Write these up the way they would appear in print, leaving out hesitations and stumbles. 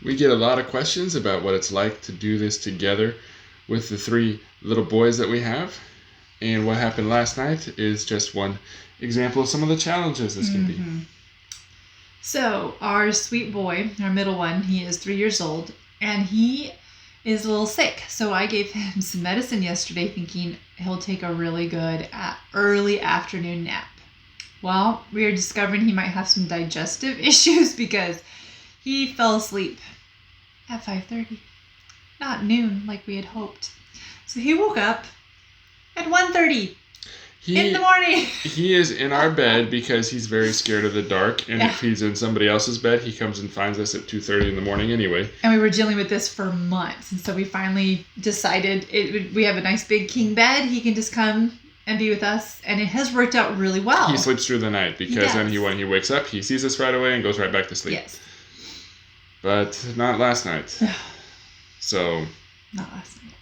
We get a lot of questions about what it's like to do this together with the 3 little boys that we have. And what happened last night is just one example of some of the challenges this can be. So our sweet boy, our middle one, he is 3 years old, and he is a little sick. So I gave him some medicine yesterday thinking he'll take a really good early afternoon nap. Well, we are discovering he might have some digestive issues because he fell asleep at 5:30, not noon like we had hoped. So he woke up at 1:30 in the morning. He is in our bed because he's very scared of the dark, and if he's in somebody else's bed, he comes and finds us at 2:30 in the morning anyway. And we were dealing with this for months, and so we finally decided we have a nice big king bed. He can just come and be with us, and it has worked out really well. He sleeps through the night because then when he wakes up, he sees us right away and goes right back to sleep. Yes. But not last night. So. Not last night.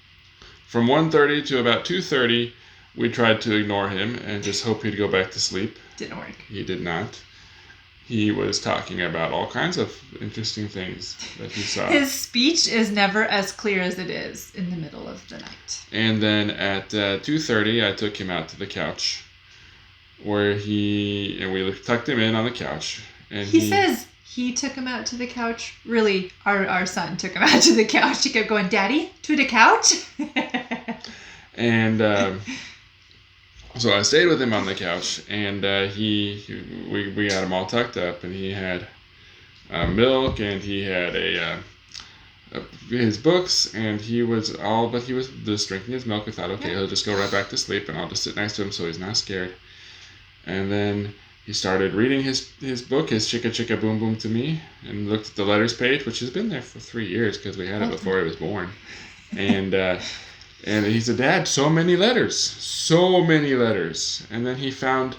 From 1:30 to about 2:30, we tried to ignore him and just hope he'd go back to sleep. Didn't work. He did not. He was talking about all kinds of interesting things that he saw. His speech is never as clear as it is in the middle of the night. And then at 2:30, I took him out to the couch, where we tucked him in on the couch. And he says he took him out to the couch. Really, our son took him out to the couch. He kept going, "Daddy, to the couch." And so I stayed with him on the couch, and we got him all tucked up, and he had milk, and he had his books, and he was just drinking his milk. I thought, okay, he'll just go right back to sleep, and I'll just sit next to him so he's not scared. And then he started reading his book, his Chicka Chicka Boom Boom to me, and looked at the letters page, which has been there for 3 years because we had it before he was born. And he said, "Dad, so many letters. And then he found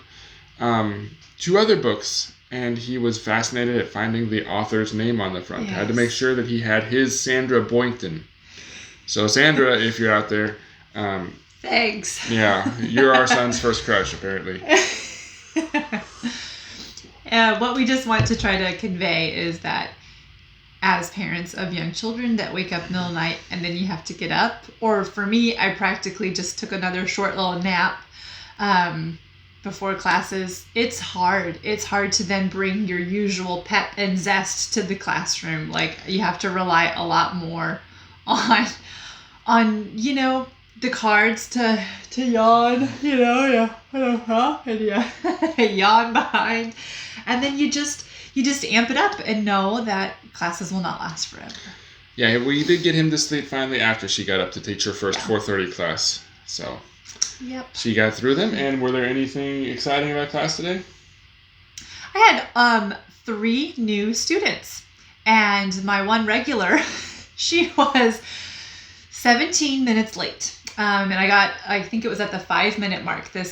2 other books, and he was fascinated at finding the author's name on the front. Yes. Had to make sure that he had his Sandra Boynton. So Sandra, if you're out there, thanks. Yeah, you're our son's first crush, apparently. What we just want to try to convey is that as parents of young children that wake up in the middle of the night and then you have to get up, or for me, I practically just took another short little nap before classes. It's hard. It's hard to then bring your usual pep and zest to the classroom. Like, you have to rely a lot more on the cards to yawn, and yawn behind, and then you just amp it up and know that classes will not last forever. Yeah, we did get him to sleep finally after she got up to teach her first 4:30 class. So she got through them. And were there anything exciting about class today? I had 3 new students, and my one regular, she was 17 minutes late. And I think it was at the 5-minute mark, the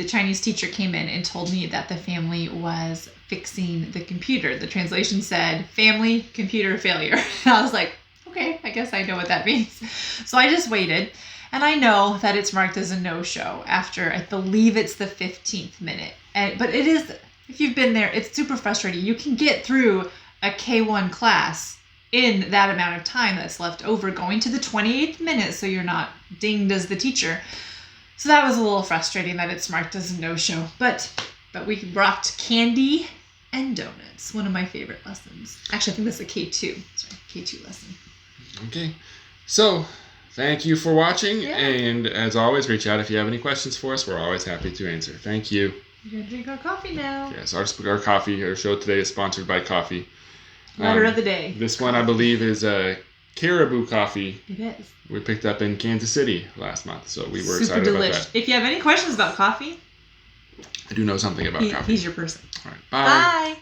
Chinese teacher came in and told me that the family was fixing the computer. The translation said, family computer failure. And I was like, okay, I guess I know what that means. So I just waited, and I know that it's marked as a no-show after, I believe it's the 15th minute. But it is, if you've been there, it's super frustrating. You can get through a K1 class in that amount of time that's left over, going to the 28th minute so you're not dinged as the teacher. So that was a little frustrating that it's marked as a no-show. But we brought candy and donuts, one of my favorite lessons. Actually, I think this is a K2 lesson. Okay. So, thank you for watching, and as always, reach out if you have any questions for us. We're always happy to answer. Thank you. You're going to drink our coffee now. Yes, our show today is sponsored by coffee. Letter of the day. This one, I believe, is Caribou coffee. It is. We picked up in Kansas City last month, so we were super excited delish. about that. If you have any questions about coffee, I do know something about coffee. He's your person. All right. Bye. Bye.